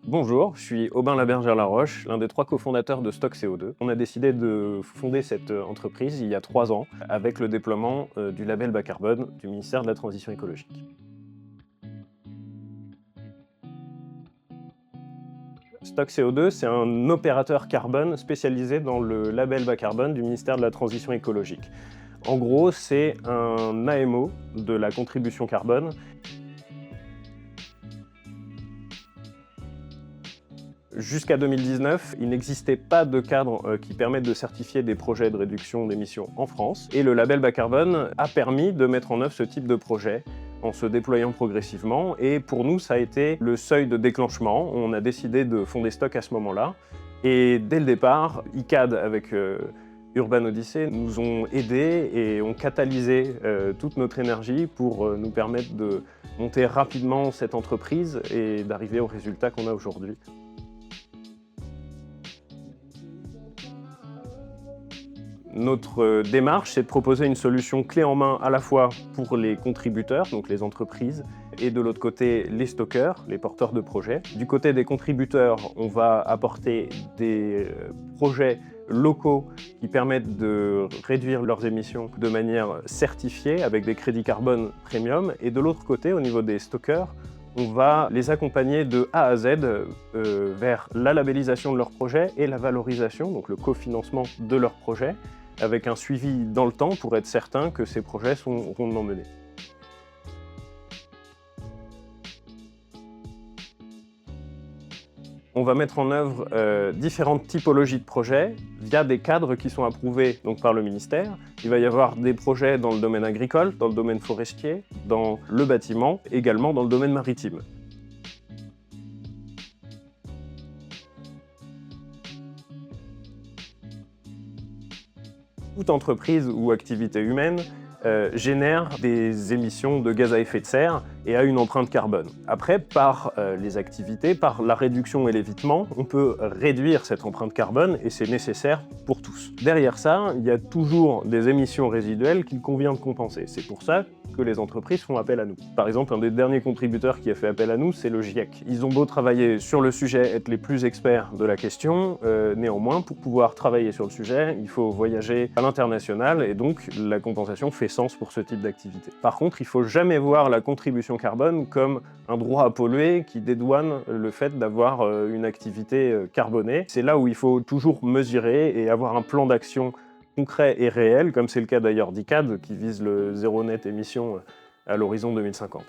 Bonjour, je suis Aubin Labergère-Laroche, l'un des 3 cofondateurs de Stock CO2. On a décidé de fonder cette entreprise il y a 3 ans avec le déploiement du label bas carbone du ministère de la Transition écologique. Stock CO2, c'est un opérateur carbone spécialisé dans le label bas carbone du ministère de la Transition écologique. En gros, c'est un AMO de la contribution carbone. Jusqu'à 2019, il n'existait pas de cadre qui permette de certifier des projets de réduction d'émissions en France. Et le label bas carbone a permis de mettre en œuvre ce type de projet en se déployant progressivement. Et pour nous, ça a été le seuil de déclenchement. On a décidé de fonder Stock à ce moment-là. Et dès le départ, ICAD avec Urban Odyssey nous ont aidés et ont catalysé toute notre énergie pour nous permettre de monter rapidement cette entreprise et d'arriver au résultat qu'on a aujourd'hui. Notre démarche, c'est de proposer une solution clé en main à la fois pour les contributeurs, donc les entreprises, et de l'autre côté, les stockeurs, les porteurs de projets. Du côté des contributeurs, on va apporter des projets locaux qui permettent de réduire leurs émissions de manière certifiée avec des crédits carbone premium. Et de l'autre côté, au niveau des stockeurs, on va les accompagner de A à Z vers la labellisation de leurs projets et la valorisation, donc le cofinancement de leurs projets, avec un suivi dans le temps pour être certain que ces projets sont rondement menés. On va mettre en œuvre différentes typologies de projets via des cadres qui sont approuvés donc, par le ministère. Il va y avoir des projets dans le domaine agricole, dans le domaine forestier, dans le bâtiment, également dans le domaine maritime. Toute entreprise ou activité humaine génère des émissions de gaz à effet de serre et a une empreinte carbone. Après, par les activités, par la réduction et l'évitement, on peut réduire cette empreinte carbone et c'est nécessaire pour tous. Derrière ça, il y a toujours des émissions résiduelles qu'il convient de compenser. C'est pour ça que les entreprises font appel à nous. Par exemple, un des derniers contributeurs qui a fait appel à nous, c'est le GIEC. Ils ont beau travailler sur le sujet, être les plus experts de la question, néanmoins, pour pouvoir travailler sur le sujet, il faut voyager à l'international et donc la compensation fait sens pour ce type d'activité. Par contre, il ne faut jamais voir la contribution carbone comme un droit à polluer qui dédouane le fait d'avoir une activité carbonée. C'est là où il faut toujours mesurer et avoir un plan d'action concret et réel, comme c'est le cas d'ailleurs d'ICAD, qui vise le zéro net émission à l'horizon 2050.